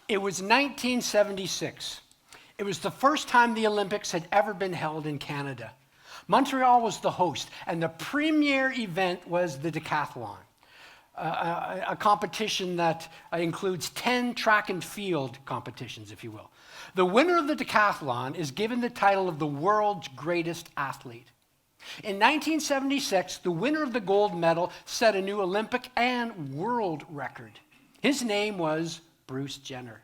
It was 1976. It was the first time the Olympics had ever been held in Canada. Montreal was the host, and the premier event was the decathlon, a competition that includes 10 track and field competitions, if you will. The winner of the decathlon is given the title of the world's greatest athlete. In 1976, the winner of the gold medal set a new Olympic and world record. His name was Bruce Jenner.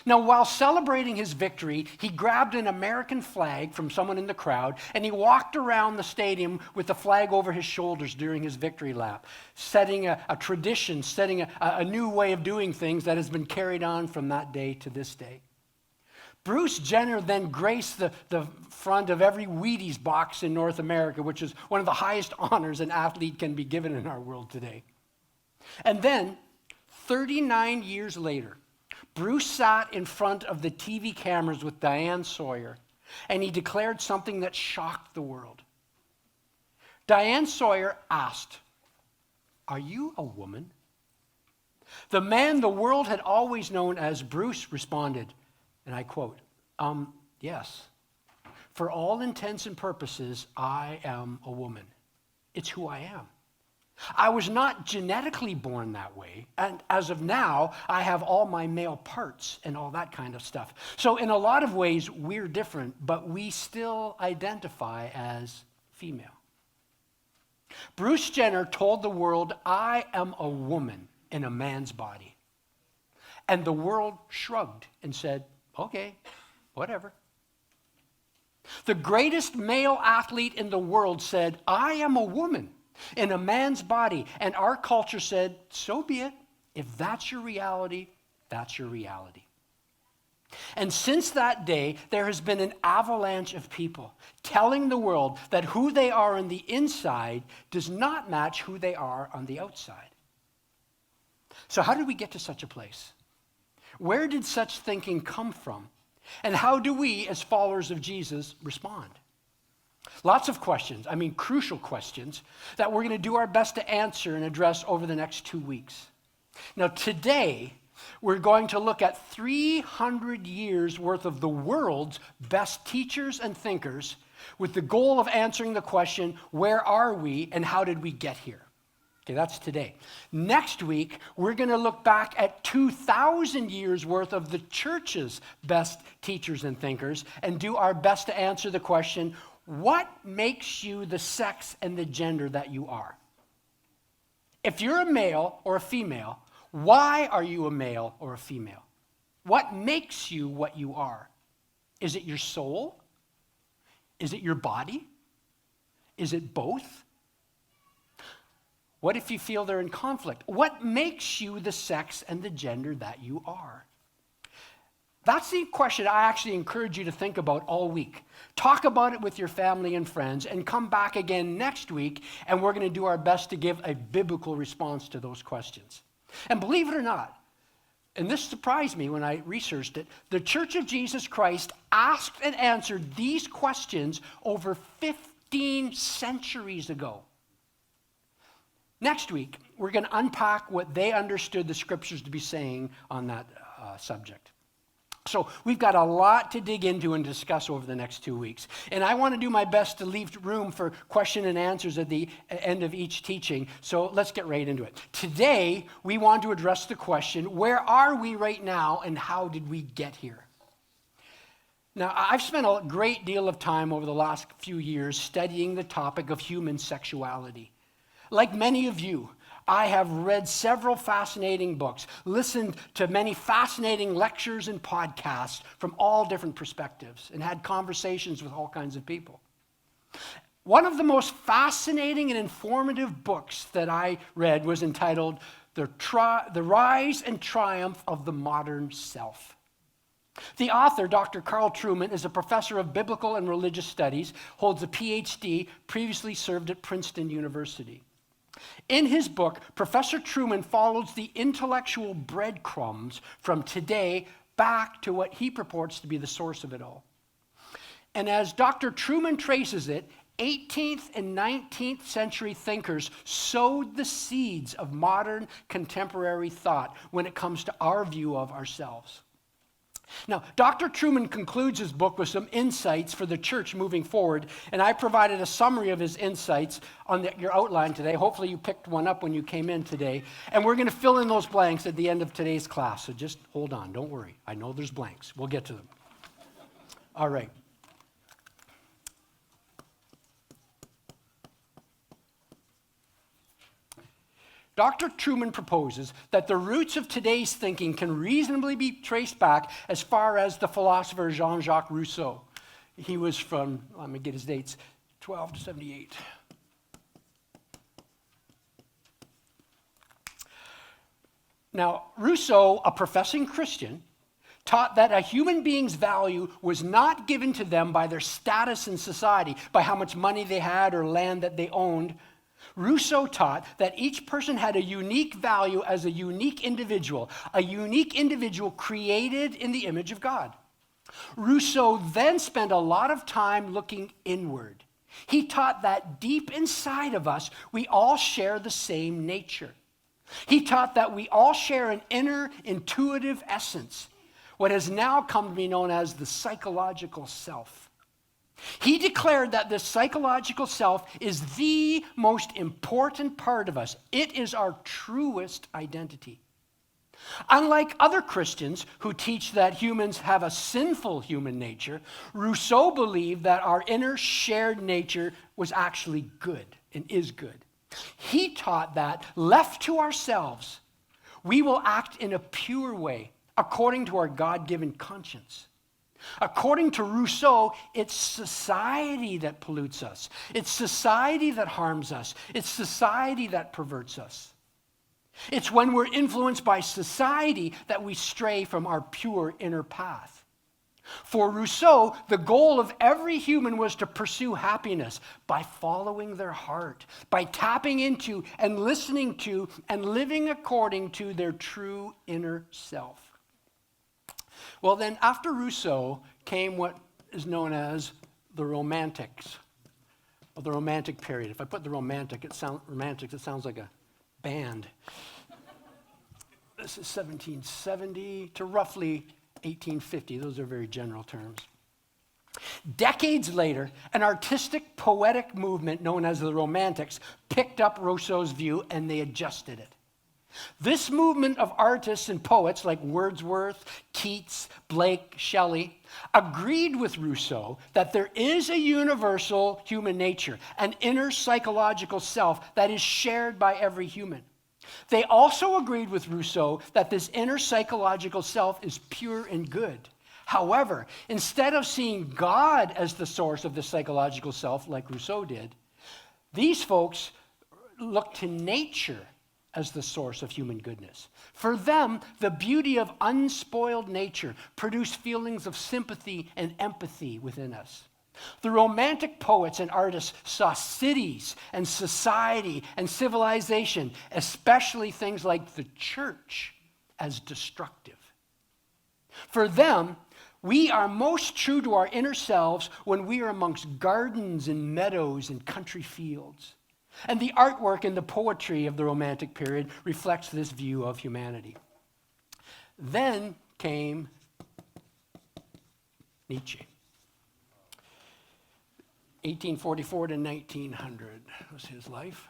Now, while celebrating his victory, he grabbed an American flag from someone in the crowd, and he walked around the stadium with the flag over his shoulders during his victory lap, setting a tradition, setting a new way of doing things that has been carried on from that day to this day. Bruce Jenner then graced the front of every Wheaties box in North America, which is one of the highest honors an athlete can be given in our world today. And then, 39 years later, Bruce sat in front of the TV cameras with Diane Sawyer, and he declared something that shocked the world. Diane Sawyer asked, "Are you a woman?" The man the world had always known as Bruce responded, and I quote, "Yes. For all intents and purposes, I am a woman. It's who I am. I was not genetically born that way, and as of now, I have all my male parts and all that kind of stuff. So in a lot of ways, we're different, but we still identify as female." Bruce Jenner told the world, "I am a woman in a man's body." And the world shrugged and said, "Okay, whatever." The greatest male athlete in the world said, "I am a woman in a man's body," and our culture said, "So be it. If that's your reality, that's your reality." And since that day, there has been an avalanche of people telling the world that who they are on the inside does not match who they are on the outside. So how did we get to such a place? Where did such thinking come from? And how do we, as followers of Jesus, respond? Lots of questions, crucial questions, that we're going to do our best to answer and address over the next 2 weeks. Now, today, we're going to look at 300 years worth of the world's best teachers and thinkers with the goal of answering the question, where are we and how did we get here? Okay, that's today. Next week, we're going to look back at 2,000 years worth of the church's best teachers and thinkers and do our best to answer the question, what makes you the sex and the gender that you are? If you're a male or a female, why are you a male or a female? What makes you what you are? Is it your soul? Is it your body? Is it both? What if you feel they're in conflict? What makes you the sex and the gender that you are? That's the question I actually encourage you to think about all week. Talk about it with your family and friends and come back again next week, and we're going to do our best to give a biblical response to those questions. And believe it or not, and this surprised me when I researched it, the Church of Jesus Christ asked and answered these questions over 15 centuries ago. Next week, we're going to unpack what they understood the scriptures to be saying on that subject. So we've got a lot to dig into and discuss over the next 2 weeks. And I want to do my best to leave room for question and answers at the end of each teaching. So let's get right into it. Today, we want to address the question, where are we right now and how did we get here? Now, I've spent a great deal of time over the last few years studying the topic of human sexuality. Like many of you, I have read several fascinating books, listened to many fascinating lectures and podcasts from all different perspectives, and had conversations with all kinds of people. One of the most fascinating and informative books that I read was entitled The Rise and Triumph of the Modern Self. The author, Dr. Carl Trueman, is a professor of biblical and religious studies, holds a PhD, previously served at Princeton University. In his book, Professor Trueman follows the intellectual breadcrumbs from today back to what he purports to be the source of it all. And as Dr. Trueman traces it, 18th and 19th century thinkers sowed the seeds of modern contemporary thought when it comes to our view of ourselves. Now, Dr. Truman concludes his book with some insights for the church moving forward, and I provided a summary of his insights on your outline today. Hopefully you picked one up when you came in today, and we're going to fill in those blanks at the end of today's class, so just hold on, don't worry. I know there's blanks. We'll get to them. All right. Dr. Truman proposes that the roots of today's thinking can reasonably be traced back as far as the philosopher JeanJacques Rousseau. He was from, let me get his dates, 12 to 78. Now, Rousseau, a professing Christian, taught that a human being's value was not given to them by their status in society, by how much money they had or land that they owned. Rousseau taught that each person had a unique value as a unique individual created in the image of God. Rousseau then spent a lot of time looking inward. He taught that deep inside of us, we all share the same nature. He taught that we all share an inner intuitive essence, what has now come to be known as the psychological self. He declared that this psychological self is the most important part of us. It is our truest identity. Unlike other Christians who teach that humans have a sinful human nature, Rousseau believed that our inner shared nature was actually good and is good. He taught that, left to ourselves, we will act in a pure way according to our God-given conscience. According to Rousseau, it's society that pollutes us. It's society that harms us. It's society that perverts us. It's when we're influenced by society that we stray from our pure inner path. For Rousseau, the goal of every human was to pursue happiness by following their heart, by tapping into and listening to and living according to their true inner self. Well, then, after Rousseau came what is known as the Romantics, or the Romantic period. If I put the Romantics, it sounds like a band. This is 1770 to roughly 1850. Those are very general terms. Decades later, an artistic, poetic movement known as the Romantics picked up Rousseau's view and they adjusted it. This movement of artists and poets like Wordsworth, Keats, Blake, Shelley agreed with Rousseau that there is a universal human nature, an inner psychological self that is shared by every human. They also agreed with Rousseau that this inner psychological self is pure and good. However, instead of seeing God as the source of the psychological self like Rousseau did, these folks looked to nature as the source of human goodness. For them, the beauty of unspoiled nature produced feelings of sympathy and empathy within us. The Romantic poets and artists saw cities and society and civilization, especially things like the church, as destructive. For them, we are most true to our inner selves when we are amongst gardens and meadows and country fields. And the artwork and the poetry of the Romantic period reflects this view of humanity. Then came Nietzsche. 1844 to 1900 was his life.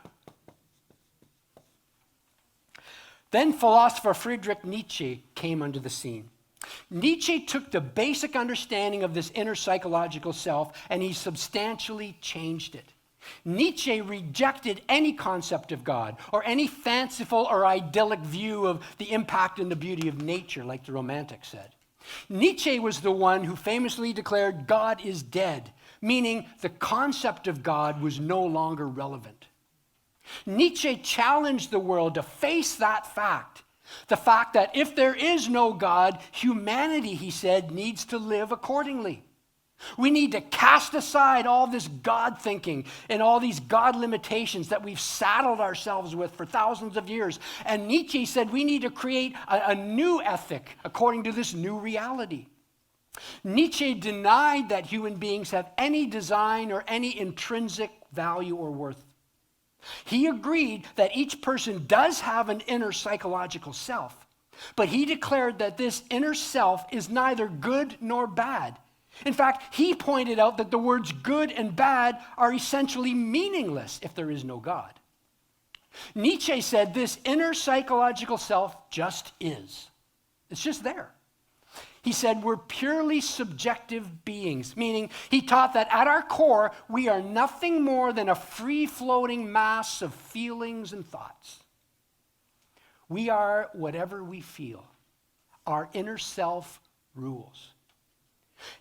Then philosopher Friedrich Nietzsche came onto the scene. Nietzsche took the basic understanding of this inner psychological self and he substantially changed it. Nietzsche rejected any concept of God or any fanciful or idyllic view of the impact and the beauty of nature, like the Romantics said. Nietzsche was the one who famously declared God is dead, meaning the concept of God was no longer relevant. Nietzsche challenged the world to face that fact, the fact that if there is no God, humanity, he said, needs to live accordingly. We need to cast aside all this God thinking and all these God limitations that we've saddled ourselves with for thousands of years. And Nietzsche said we need to create a new ethic according to this new reality. Nietzsche denied that human beings have any design or any intrinsic value or worth. He agreed that each person does have an inner psychological self, but he declared that this inner self is neither good nor bad. In fact, he pointed out that the words good and bad are essentially meaningless if there is no God. Nietzsche said this inner psychological self just is. It's just there. He said we're purely subjective beings, meaning he taught that at our core, we are nothing more than a free-floating mass of feelings and thoughts. We are whatever we feel. Our inner self rules.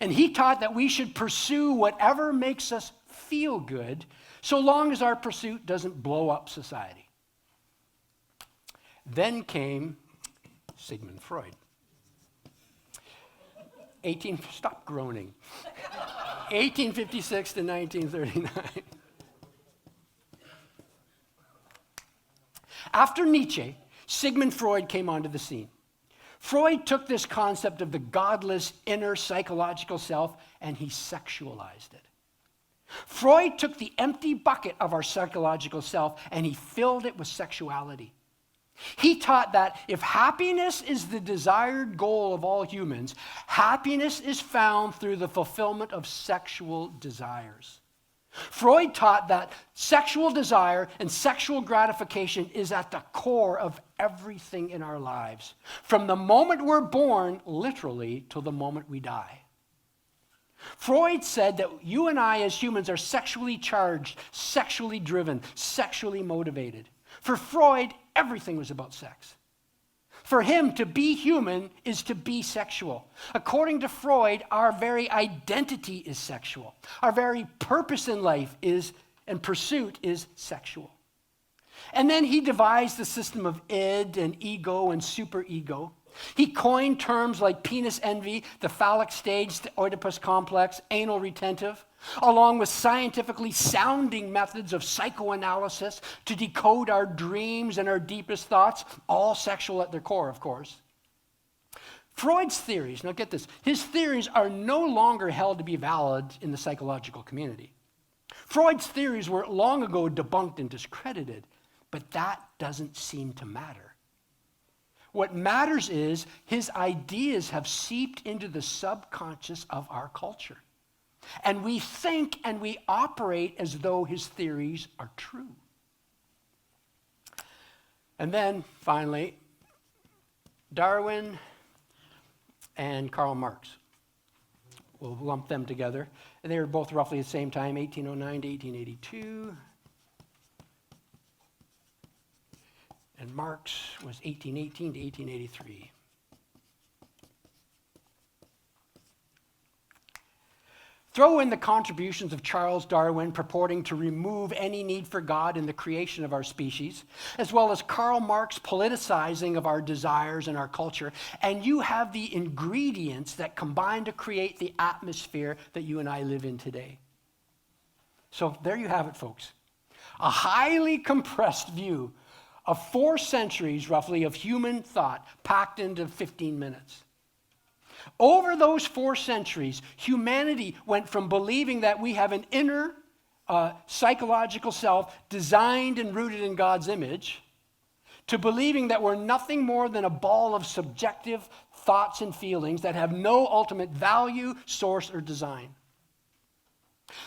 And he taught that we should pursue whatever makes us feel good, so long as our pursuit doesn't blow up society. Then came Sigmund Freud. Stop groaning. 1856 to 1939. After Nietzsche, Sigmund Freud came onto the scene. Freud took this concept of the godless inner psychological self and he sexualized it. Freud took the empty bucket of our psychological self and he filled it with sexuality. He taught that if happiness is the desired goal of all humans, happiness is found through the fulfillment of sexual desires. Freud taught that sexual desire and sexual gratification is at the core of everything in our lives, from the moment we're born, literally, till the moment we die. Freud said that you and I as humans are sexually charged, sexually driven, sexually motivated. For Freud, everything was about sex. For him, to be human is to be sexual. According to Freud, our very identity is sexual. Our very purpose in life and pursuit is sexual. And then he devised the system of id and ego and superego. He coined terms like penis envy, the phallic stage, the Oedipus complex, anal retentive, along with scientifically sounding methods of psychoanalysis to decode our dreams and our deepest thoughts, all sexual at their core, of course. Freud's theories, now get this, his theories are no longer held to be valid in the psychological community. Freud's theories were long ago debunked and discredited, but that doesn't seem to matter. What matters is his ideas have seeped into the subconscious of our culture. And we think and we operate as though his theories are true. And then, finally, Darwin and Karl Marx. We'll lump them together. And they were both roughly the same time, 1809 to 1882. And Marx was 1818 to 1883. Throw in the contributions of Charles Darwin purporting to remove any need for God in the creation of our species, as well as Karl Marx politicizing of our desires and our culture, and you have the ingredients that combine to create the atmosphere that you and I live in today. So there you have it, folks. A highly compressed view of 4 centuries, roughly, of human thought packed into 15 minutes. Over those 4 centuries, humanity went from believing that we have an inner psychological self designed and rooted in God's image to believing that we're nothing more than a ball of subjective thoughts and feelings that have no ultimate value, source, or design.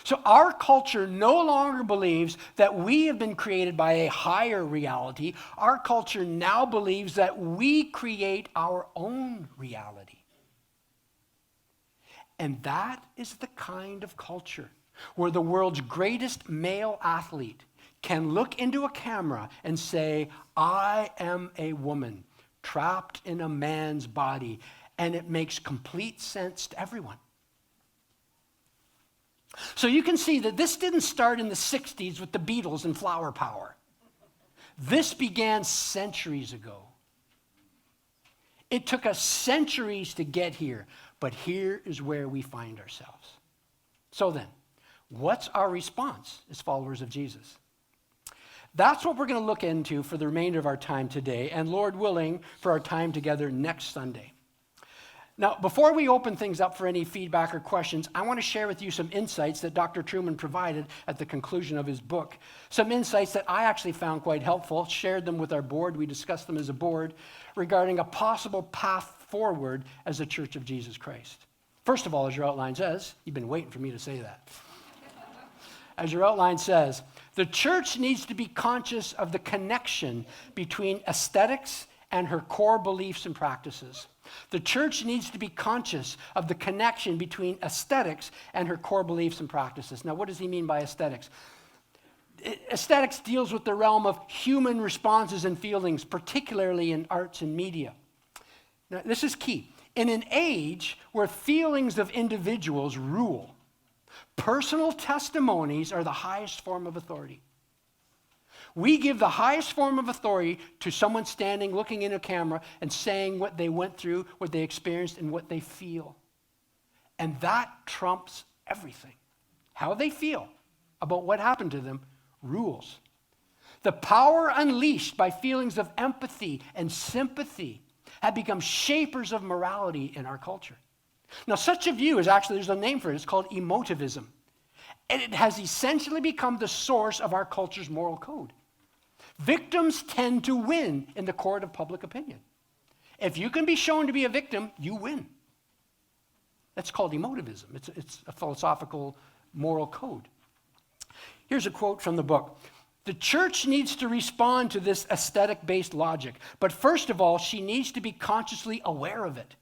So our culture no longer believes that we have been created by a higher reality. Our culture now believes that we create our own reality. And that is the kind of culture where the world's greatest male athlete can look into a camera and say, I am a woman trapped in a man's body, and it makes complete sense to everyone. So you can see that this didn't start in the 60s with the Beatles and flower power. This began centuries ago. It took us centuries to get here, but here is where we find ourselves. So then, what's our response as followers of Jesus? That's what we're going to look into for the remainder of our time today, and Lord willing, for our time together next Sunday. Now, before we open things up for any feedback or questions, I want to share with you some insights that Dr. Truman provided at the conclusion of his book. Some insights that I actually found quite helpful, shared them with our board, we discussed them as a board, regarding a possible path forward as a Church of Jesus Christ. First of all, as your outline says, you've been waiting for me to say that. As your outline says, the church needs to be conscious of the connection between aesthetics and her core beliefs and practices. The church needs to be conscious of the connection between aesthetics and her core beliefs and practices. Now, what does he mean by aesthetics? Aesthetics deals with the realm of human responses and feelings, particularly in arts and media. Now, this is key. In an age where feelings of individuals rule, personal testimonies are the highest form of authority. We give the highest form of authority to someone standing, looking in a camera, and saying what they went through, what they experienced, and what they feel. And that trumps everything. How they feel about what happened to them rules. The power unleashed by feelings of empathy and sympathy have become shapers of morality in our culture. Now, such a view is actually, there's a name for it, it's called emotivism. And it has essentially become the source of our culture's moral code. Victims tend to win in the court of public opinion. If you can be shown to be a victim, you win. That's called emotivism. It's a philosophical moral code. Here's a quote from the book. The church needs to respond to this aesthetic-based logic, but first of all, she needs to be consciously aware of it.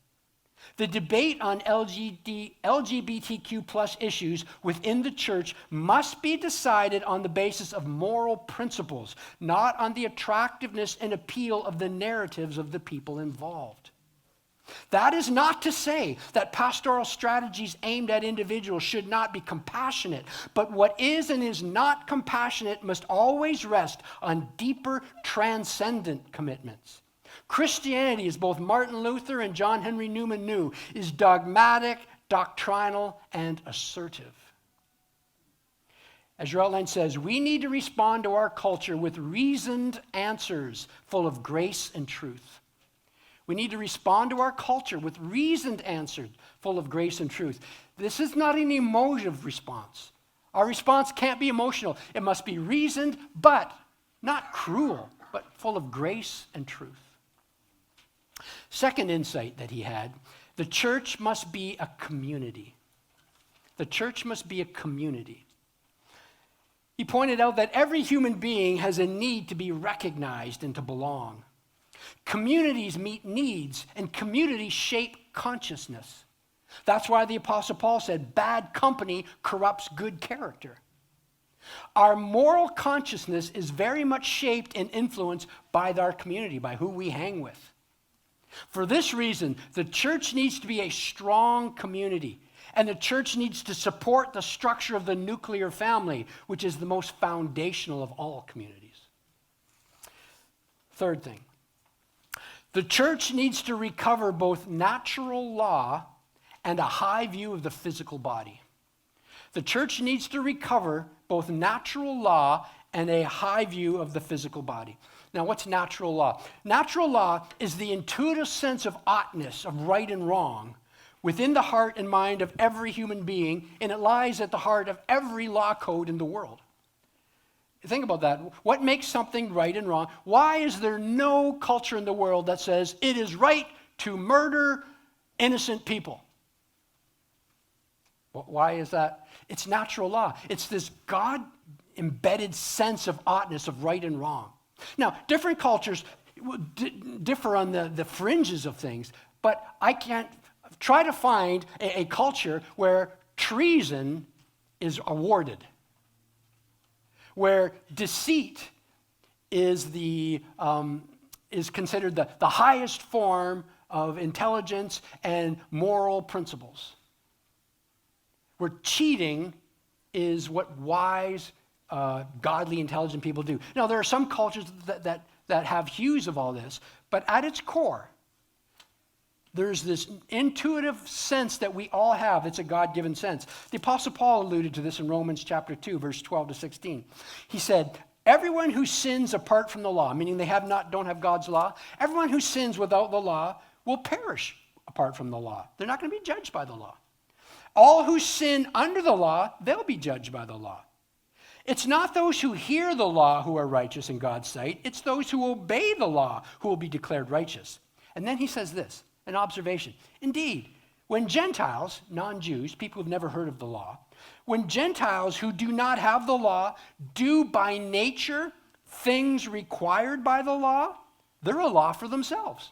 The debate on LGBTQ plus issues within the church must be decided on the basis of moral principles, not on the attractiveness and appeal of the narratives of the people involved. That is not to say that pastoral strategies aimed at individuals should not be compassionate, but what is and is not compassionate must always rest on deeper, transcendent commitments. Christianity, as both Martin Luther and John Henry Newman knew, is dogmatic, doctrinal, and assertive. As your outline says, we need to respond to our culture with reasoned answers full of grace and truth. We need to respond to our culture with reasoned answers full of grace and truth. This is not an emotive response. Our response can't be emotional. It must be reasoned, but not cruel, but full of grace and truth. Second insight that he had, the church must be a community. The church must be a community. He pointed out that every human being has a need to be recognized and to belong. Communities meet needs, and communities shape consciousness. That's why the Apostle Paul said, bad company corrupts good character. Our moral consciousness is very much shaped and influenced by our community, by who we hang with. For this reason, the church needs to be a strong community, and the church needs to support the structure of the nuclear family, which is the most foundational of all communities. Third thing, the church needs to recover both natural law and a high view of the physical body. The church needs to recover both natural law and a high view of the physical body. Now, what's natural law? Natural law is the intuitive sense of oughtness, of right and wrong, within the heart and mind of every human being, and it lies at the heart of every law code in the world. Think about that. What makes something right and wrong? Why is there no culture in the world that says it is right to murder innocent people? Why is that? It's natural law. It's this God-embedded sense of oughtness, of right and wrong. Now, different cultures differ on the fringes of things, but I can't try to find a culture where treason is awarded, where deceit is considered the highest form of intelligence and moral principles, where cheating is what wise, godly, intelligent people do. Now, there are some cultures that have hues of all this, but at its core, there's this intuitive sense that we all have. It's a God-given sense. The Apostle Paul alluded to this in Romans chapter 2, verse 12 to 16. He said, everyone who sins apart from the law, meaning they don't have God's law, everyone who sins without the law will perish apart from the law. They're not going to be judged by the law. All who sin under the law, they'll be judged by the law. It's not those who hear the law who are righteous in God's sight. It's those who obey the law who will be declared righteous. And then he says this, an observation. Indeed, when Gentiles, non-Jews, people who've never heard of the law, when Gentiles who do not have the law do by nature things required by the law, they're a law for themselves.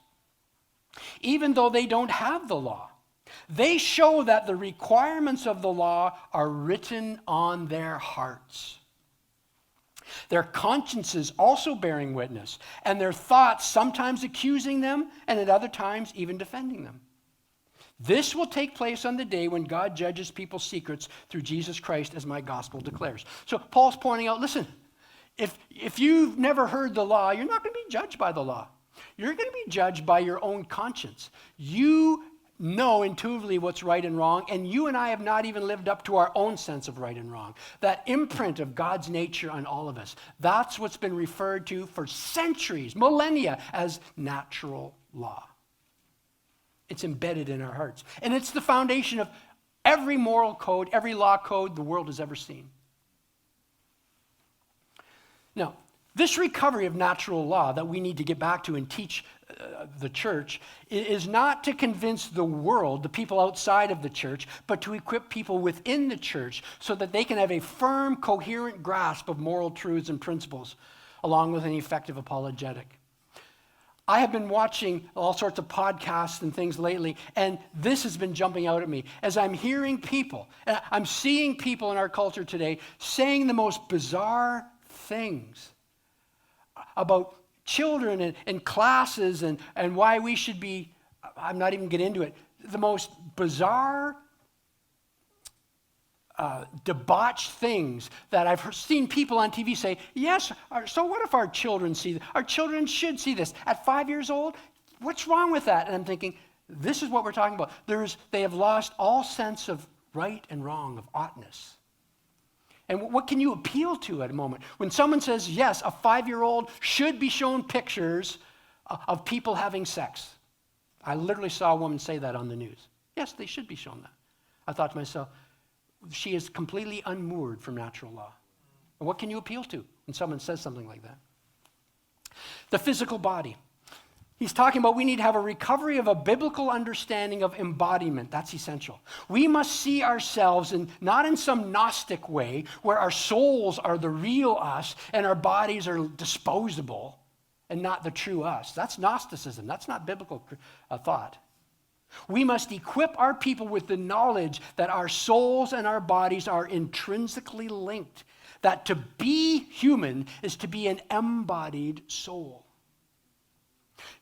Even though they don't have the law, they show that the requirements of the law are written on their hearts. Their consciences also bearing witness, and their thoughts sometimes accusing them, and at other times even defending them. This will take place on the day when God judges people's secrets through Jesus Christ, as my gospel declares. So Paul's pointing out, listen, if you've never heard the law, you're not going to be judged by the law. You're going to be judged by your own conscience. You know intuitively what's right and wrong, and you and I have not even lived up to our own sense of right and wrong. That imprint of God's nature on all of us, that's what's been referred to for centuries, millennia, as natural law. It's embedded in our hearts. And it's the foundation of every moral code, every law code the world has ever seen. Now, this recovery of natural law that we need to get back to and teach the church is not to convince the world, the people outside of the church, but to equip people within the church so that they can have a firm, coherent grasp of moral truths and principles, along with an effective apologetic. I have been watching all sorts of podcasts and things lately, and this has been jumping out at me as I'm hearing people, and I'm seeing people in our culture today saying the most bizarre things about children and classes and why we should be, I'm not even getting into it, the most bizarre, debauched things that I've seen people on TV say, yes, so what if our children see this? Our children should see this. At 5 years old, what's wrong with that? And I'm thinking, this is what we're talking about. They have lost all sense of right and wrong, of oughtness. And what can you appeal to at a moment? When someone says, yes, a 5-year-old should be shown pictures of people having sex. I literally saw a woman say that on the news. Yes, they should be shown that. I thought to myself, she is completely unmoored from natural law. And what can you appeal to when someone says something like that? The physical body. He's talking about we need to have a recovery of a biblical understanding of embodiment. That's essential. We must see ourselves not in some Gnostic way where our souls are the real us and our bodies are disposable and not the true us. That's Gnosticism. That's not biblical thought. We must equip our people with the knowledge that our souls and our bodies are intrinsically linked, that to be human is to be an embodied soul.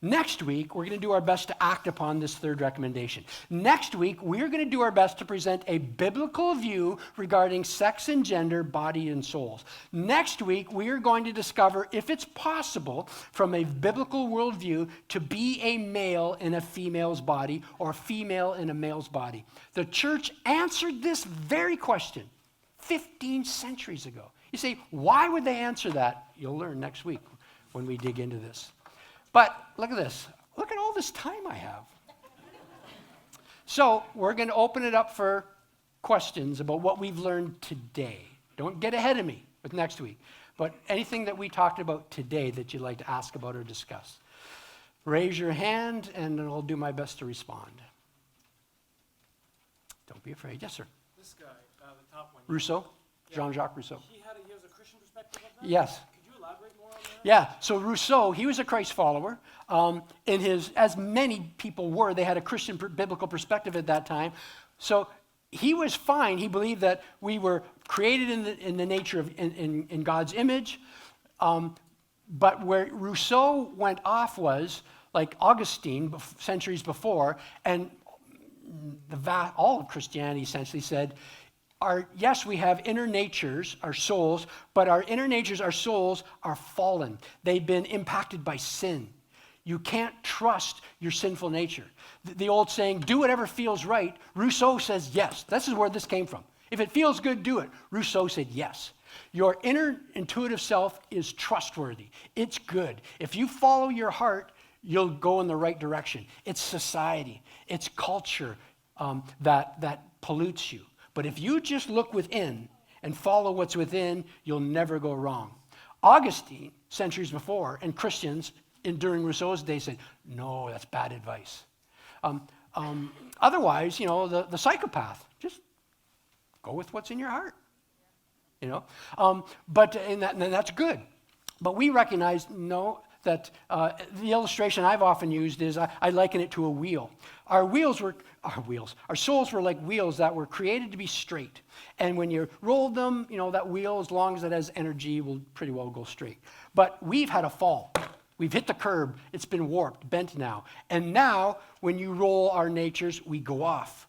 Next week, we're going to do our best to act upon this third recommendation. Next week, we're going to do our best to present a biblical view regarding sex and gender, body and souls. Next week, we are going to discover if it's possible from a biblical worldview to be a male in a female's body or a female in a male's body. The church answered this very question 15 centuries ago. You say, why would they answer that? You'll learn next week when we dig into this. But look at this. Look at all this time I have. So we're going to open it up for questions about what we've learned today. Don't get ahead of me with next week. But anything that we talked about today that you'd like to ask about or discuss. Raise your hand and I'll do my best to respond. Don't be afraid. Yes, sir. This guy, the top one. Rousseau? Yeah. JeanJacques Rousseau. He has a Christian perspective of that? Yes. Elaborate more on that? Yeah, so Rousseau, he was a Christ follower. As many people were, they had a Christian biblical perspective at that time. So he was fine. He believed that we were created in the nature of in God's image. But where Rousseau went off was like Augustine centuries before, and all of Christianity essentially said, yes, we have inner natures, our souls, but our inner natures, our souls are fallen. They've been impacted by sin. You can't trust your sinful nature. The old saying, do whatever feels right, Rousseau says yes. This is where this came from. If it feels good, do it. Rousseau said yes. Your inner intuitive self is trustworthy. It's good. If you follow your heart, you'll go in the right direction. It's society, it's culture that pollutes you. But if you just look within and follow what's within, you'll never go wrong. Augustine, centuries before, and Christians during Rousseau's day said, no, that's bad advice. Otherwise, the psychopath, just go with what's in your heart. And that's good. But we recognize, no, that the illustration I've often used is I liken it to a wheel. Our souls were like wheels that were created to be straight. And when you rolled them, that wheel, as long as it has energy, will pretty well go straight. But we've had a fall. We've hit the curb. It's been warped, bent now. And now, when you roll our natures, we go off.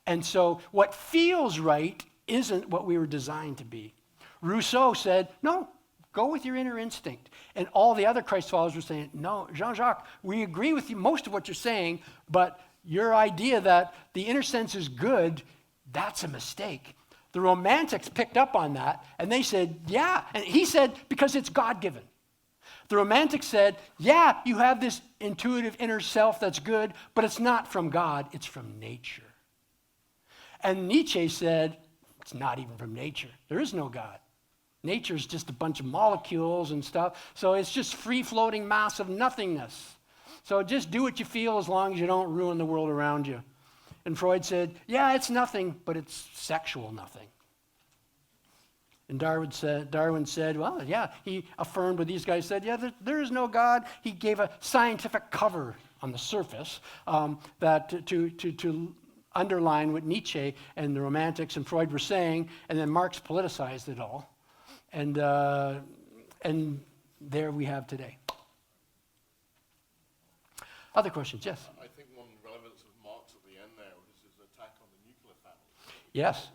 And so what feels right isn't what we were designed to be. Rousseau said, no, go with your inner instinct. And all the other Christ followers were saying, no, Jean-Jacques, we agree with you most of what you're saying, but your idea that the inner sense is good, that's a mistake. The Romantics picked up on that, and they said, yeah. And he said, because it's God-given. The Romantics said, yeah, you have this intuitive inner self that's good, but it's not from God, it's from nature. And Nietzsche said, it's not even from nature. There is no God. Nature is just a bunch of molecules and stuff, so it's just free-floating mass of nothingness. So just do what you feel as long as you don't ruin the world around you. And Freud said, yeah, it's nothing, but it's sexual nothing. And Darwin said, well, yeah, he affirmed what these guys said, yeah, there is no God. He gave a scientific cover on the surface that to underline what Nietzsche and the Romantics and Freud were saying, and then Marx politicized it all. And there we have today. Other questions? Yes? I think one relevance of Marx at the end there was his attack on the nuclear family. Yes.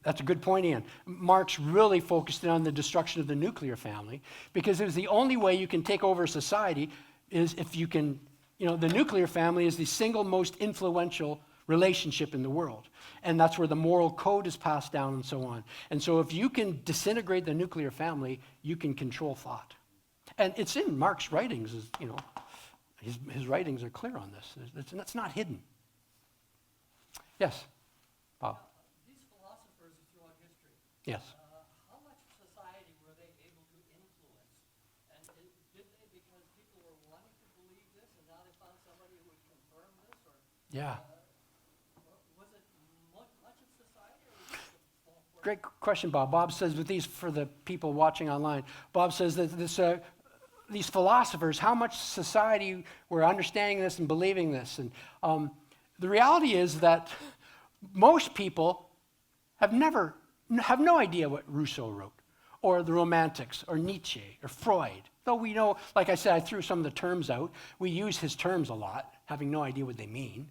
That's a good point, Ian. Marx really focused on the destruction of the nuclear family because it was the only way you can take over society is if you can, the nuclear family is the single most influential relationship in the world. And that's where the moral code is passed down and so on. And so if you can disintegrate the nuclear family, you can control thought. And it's in Marx's writings, his writings are clear on this. That's not hidden. Yes, Bob. These philosophers throughout history, Yes. how much society were they able to influence? And did they, because people were wanting to believe this, and now they found somebody who would confirm this? Or Yeah. was it much of society, or was it a small portion? Great question, Bob. Bob says, with these, for the people watching online, Bob says that these philosophers, how much society were understanding this and believing this. And the reality is that most people have no idea what Rousseau wrote, or the Romantics, or Nietzsche, or Freud. Though we know, like I said, I threw some of the terms out. We use his terms a lot, having no idea what they mean.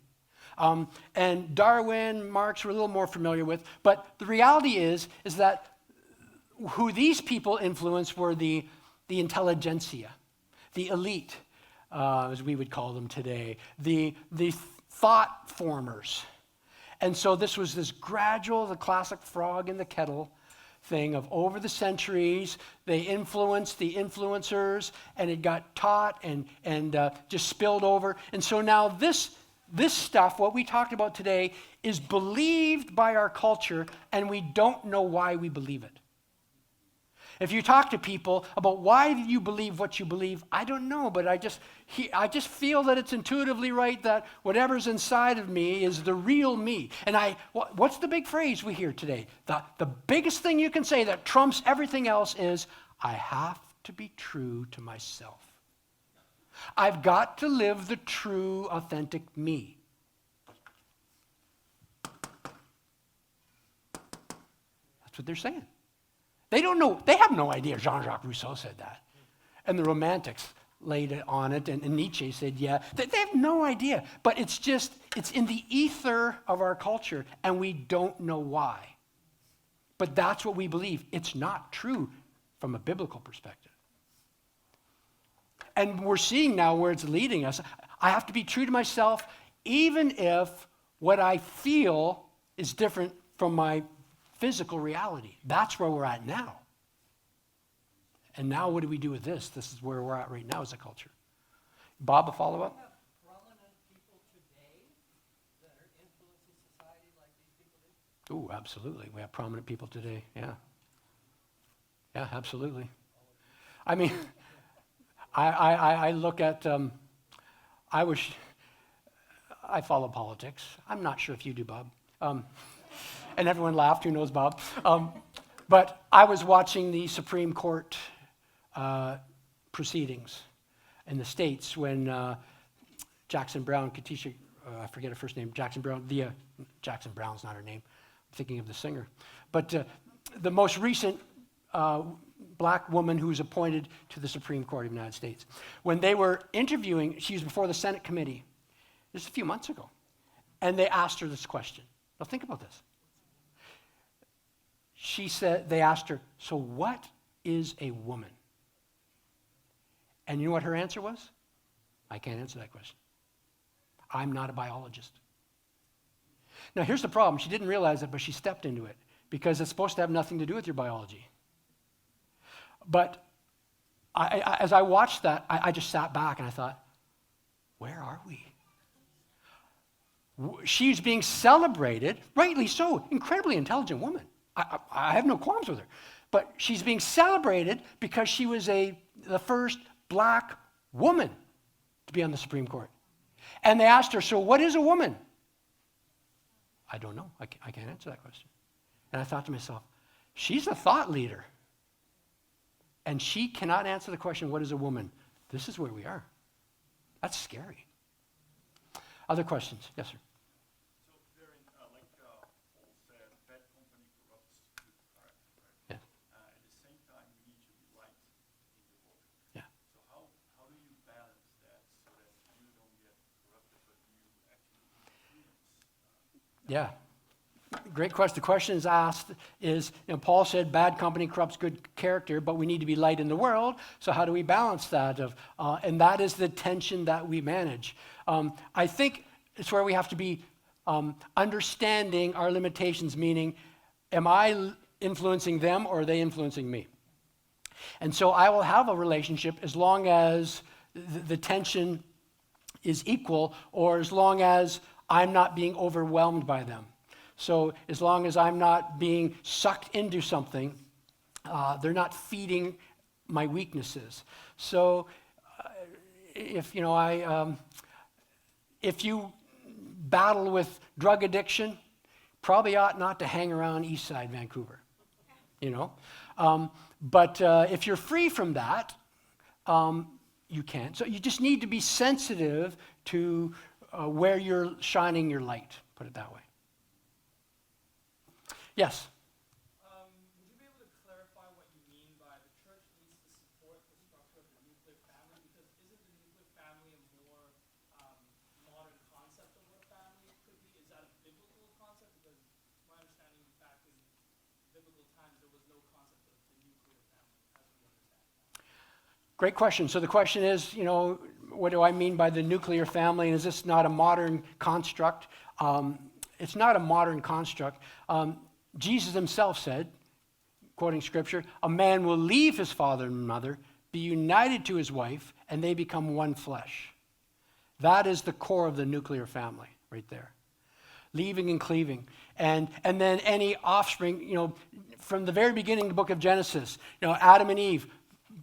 And Darwin, Marx, we're a little more familiar with. But the reality is that who these people influenced were the intelligentsia, the elite, as we would call them today, the thought formers. And so this was this gradual, the classic frog in the kettle thing of over the centuries, they influenced the influencers, and it got taught and just spilled over. And so now this stuff, what we talked about today, is believed by our culture, and we don't know why we believe it. If you talk to people about why you believe what you believe, I don't know, but I just feel that it's intuitively right that whatever's inside of me is the real me. And what's the big phrase we hear today? The biggest thing you can say that trumps everything else is, I have to be true to myself. I've got to live the true, authentic me. That's what they're saying. They don't know, they have no idea JeanJacques Rousseau said that. And the Romantics laid it on it, and Nietzsche said, yeah. They have no idea. But it's in the ether of our culture, and we don't know why. But that's what we believe. It's not true from a biblical perspective. And we're seeing now where it's leading us. I have to be true to myself, even if what I feel is different from my physical reality. That's where we're at now. And now what do we do with this? This is where we're at right now as a culture. Bob, a follow-up? have prominent people today that are influencing society like these people did? Oh, absolutely. We have prominent people today. Yeah. Yeah, absolutely. I mean, I look at, I follow politics. I'm not sure if you do, Bob. And everyone laughed, who knows Bob. But I was watching the Supreme Court proceedings in the States when Jackson Browne, Katisha, I forget her first name, Jackson Browne, Jackson Browne's not her name. I'm thinking of the singer. But the most recent black woman who was appointed to the Supreme Court of the United States, when they were interviewing, she was before the Senate committee, this a few months ago, and they asked her this question. Now think about this. They asked her, so what is a woman? And you know what her answer was? I can't answer that question. I'm not a biologist. Now here's the problem. She didn't realize it, but she stepped into it because it's supposed to have nothing to do with your biology. But as I watched that, I just sat back and I thought, where are we? She's being celebrated, rightly so, incredibly intelligent woman. I have no qualms with her. But she's being celebrated because she was the first black woman to be on the Supreme Court. And they asked her, so what is a woman? I don't know. I can't answer that question. And I thought to myself, she's a thought leader. And she cannot answer the question, what is a woman? This is where we are. That's scary. Other questions? Yes, sir. So, Darren, like Paul said, bad company corrupts good character, right? Yeah. At the same time, we need to be light in the world. Yeah. So how do you balance that so that you don't get corrupted, but you actually influence? Yeah. Great question. The question is asked is, Paul said bad company corrupts good character, but we need to be light in the world. So how do we balance that? And that is the tension that we manage. I think it's where we have to be understanding our limitations, meaning, am I influencing them or are they influencing me? And so I will have a relationship as long as the tension is equal or as long as I'm not being overwhelmed by them. So as long as I'm not being sucked into something, they're not feeding my weaknesses. So if you battle with drug addiction, probably ought not to hang around East Side Vancouver, But if you're free from that, you can. So you just need to be sensitive to where you're shining your light, put it that way. Yes? Would you be able to clarify what you mean by the church needs to support the structure of the nuclear family? Because isn't the nuclear family a more modern concept of what a family could be? Is that a biblical concept? Because my understanding back in biblical times, there was no concept of the nuclear family as we understand it. Great question. So the question is, what do I mean by the nuclear family? And is this not a modern construct? It's not a modern construct. Jesus himself said, quoting scripture, a man will leave his father and mother, be united to his wife, and they become one flesh. That is the core of the nuclear family right there. Leaving and cleaving. And then any offspring, from the very beginning of the book of Genesis, Adam and Eve,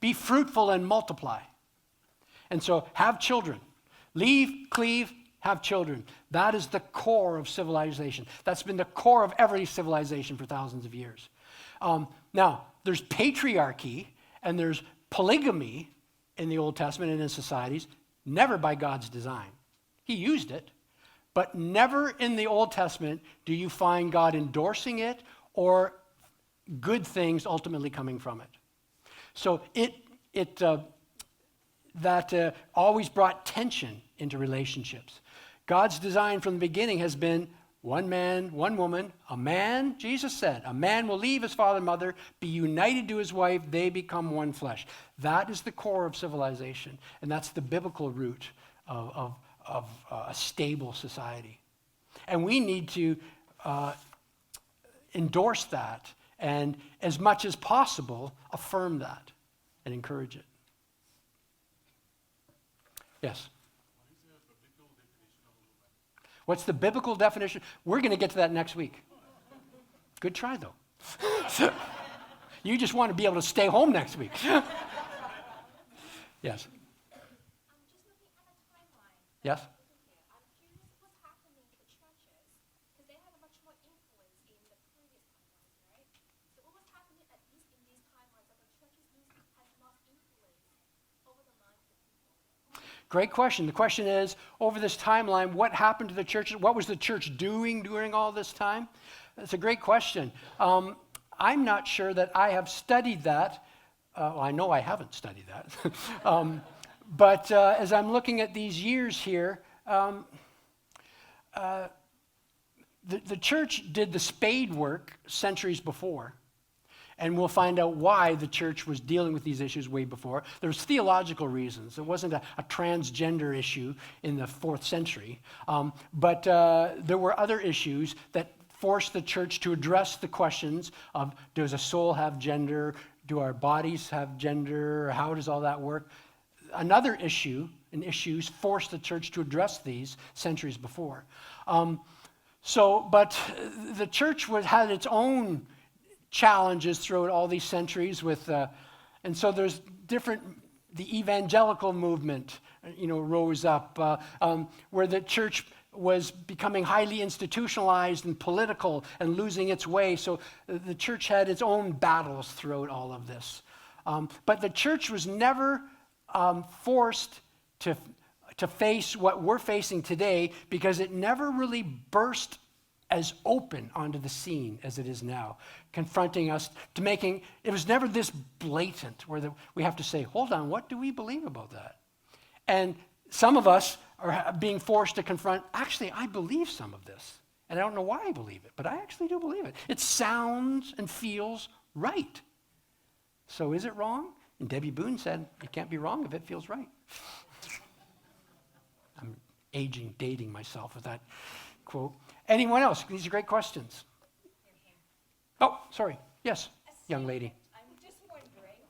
be fruitful and multiply. And so have children. Leave, cleave, have children. That is the core of civilization. That's been the core of every civilization for thousands of years. Now, there's patriarchy and there's polygamy in the Old Testament and in societies, never by God's design. He used it, but never in the Old Testament do you find God endorsing it or good things ultimately coming from it. So that always brought tension into relationships. God's design from the beginning has been one man, one woman. A man, Jesus said, a man will leave his father and mother, be united to his wife, they become one flesh. That is the core of civilization, and that's the biblical root of a stable society. And we need to endorse that and, as much as possible, affirm that and encourage it. Yes. What's the biblical definition? We're going to get to that next week. Good try, though. You just want to be able to stay home next week. Yes. Just looking at a timeline. Yes. I'm curious what's happening to the churches, because they had a much more influence in the previous timelines, right? So what was happening at least in these timelines that the churches has lost influence over the minds of people? Great question. The question is, over this timeline, what happened to the church? What was the church doing during all this time? That's a great question. I'm not sure that I have studied that. Well, I know I haven't studied that. But as I'm looking at these years here, the church did the spade work centuries before. And we'll find out why the church was dealing with these issues way before. There's theological reasons. It wasn't a transgender issue in the 4th century. But there were other issues that forced the church to address the questions of, does a soul have gender? Do our bodies have gender? How does all that work? Another issue and issues forced the church to address these centuries before. But the church had its own challenges throughout all these centuries and so there's different, the evangelical movement, rose up, where the church was becoming highly institutionalized and political and losing its way. So the church had its own battles throughout all of this. But the church was never forced to face what we're facing today, because it never really burst as open onto the scene as it is now, confronting us to making, it was never this blatant where we have to say, hold on, what do we believe about that? And some of us are being forced to confront, actually, I believe some of this. And I don't know why I believe it, but I actually do believe it. It sounds and feels right. So is it wrong? And Debbie Boone said, it can't be wrong if it feels right. I'm dating myself with that quote. Anyone else? These are great questions. Oh, sorry. Yes, young lady. I'm just wondering,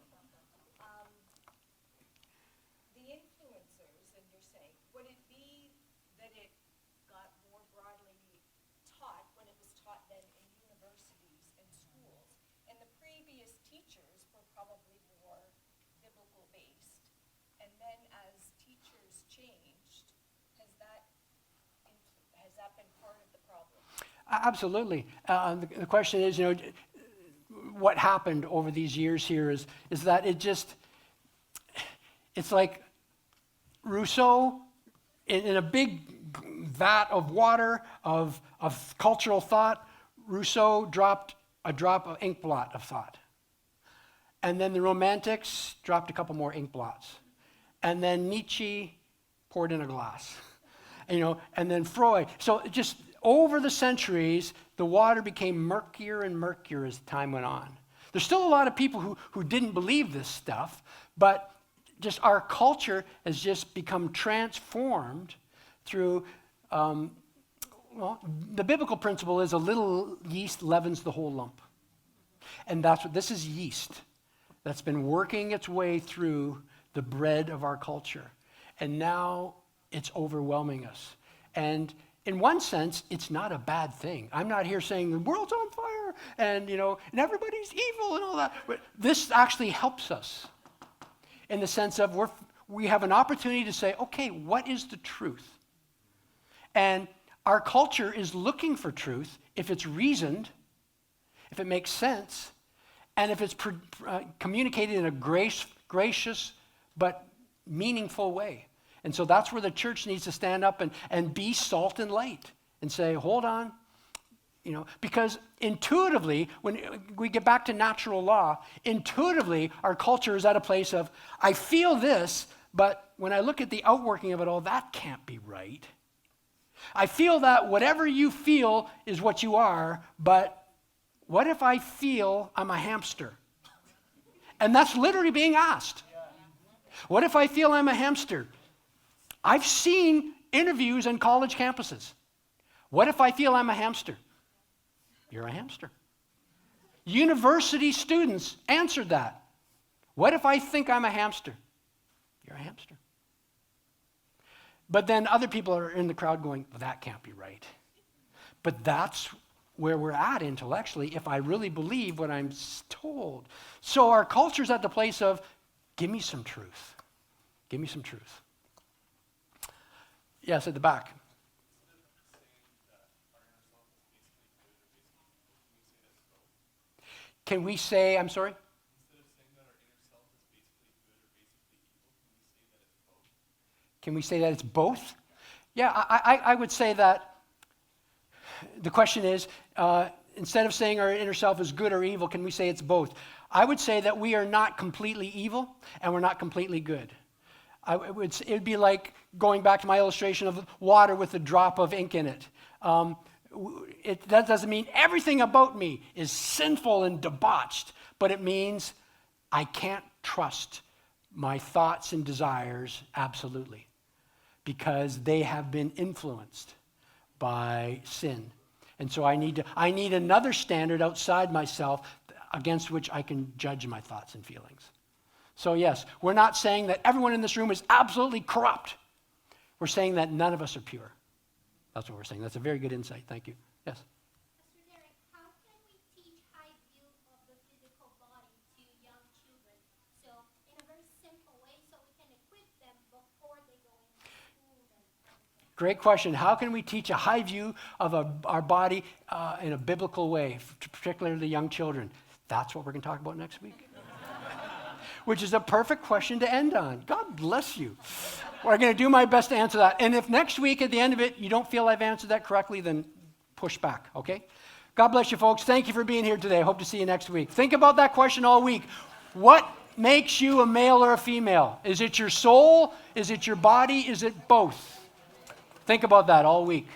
the influencers, and you're saying, would it be that it got more broadly taught when it was taught then in universities and schools, and the previous teachers were probably more biblical based, and then as teachers changed, has that been part of the problem? Absolutely. The question is, what happened over these years here is that it's like Rousseau in a big vat of water of cultural thought. Rousseau dropped a drop of ink blot of thought. And then the Romantics dropped a couple more ink blots. And then Nietzsche poured in a glass. And then Freud. So just over the centuries, the water became murkier and murkier as time went on. There's still a lot of people who didn't believe this stuff, but just our culture has just become transformed through, the biblical principle is a little yeast leavens the whole lump. And this is yeast that's been working its way through the bread of our culture. And now it's overwhelming us. And in one sense, it's not a bad thing. I'm not here saying the world's on fire and everybody's evil and all that. But this actually helps us in the sense of we have an opportunity to say, okay, what is the truth? And our culture is looking for truth if it's reasoned, if it makes sense, and if it's communicated in a gracious but meaningful way. And so that's where the church needs to stand up and be salt and light and say, hold on, because intuitively, when we get back to natural law, intuitively our culture is at a place of, I feel this, but when I look at the outworking of it all, that can't be right. I feel that whatever you feel is what you are, but what if I feel I'm a hamster? And that's literally being asked. What if I feel I'm a hamster? I've seen interviews on college campuses. What if I feel I'm a hamster? You're a hamster. University students answered that. What if I think I'm a hamster? You're a hamster. But then other people are in the crowd going, well, that can't be right. But that's where we're at intellectually if I really believe what I'm told. So our culture's at the place of, give me some truth. Give me some truth. Yes, at the back. Can we say, I'm sorry? Instead of saying that our inner self is basically good or basically evil, can we say that it's both? Can we say that it's both? Yeah, I would say that the question is, instead of saying our inner self is good or evil, can we say it's both? I would say that we are not completely evil and we're not completely good. It would be like going back to my illustration of water with a drop of ink in it. That doesn't mean everything about me is sinful and debauched, but it means I can't trust my thoughts and desires absolutely because they have been influenced by sin. And so I need another standard outside myself against which I can judge my thoughts and feelings. So yes, we're not saying that everyone in this room is absolutely corrupt. We're saying that none of us are pure. That's what we're saying. That's a very good insight. Thank you. Yes? Mr. Derek, how can we teach high view of the physical body to young children? So in a very simple way, so we can equip them before they go into school and everything. Great question. How can we teach a high view of our body in a biblical way, particularly the young children? That's what we're going to talk about next week. Which is a perfect question to end on. God bless you. We're going to do my best to answer that. And if next week at the end of it you don't feel I've answered that correctly, then push back, okay? God bless you, folks. Thank you for being here today. I hope to see you next week. Think about that question all week. What makes you a male or a female? Is it your soul? Is it your body? Is it both? Think about that all week.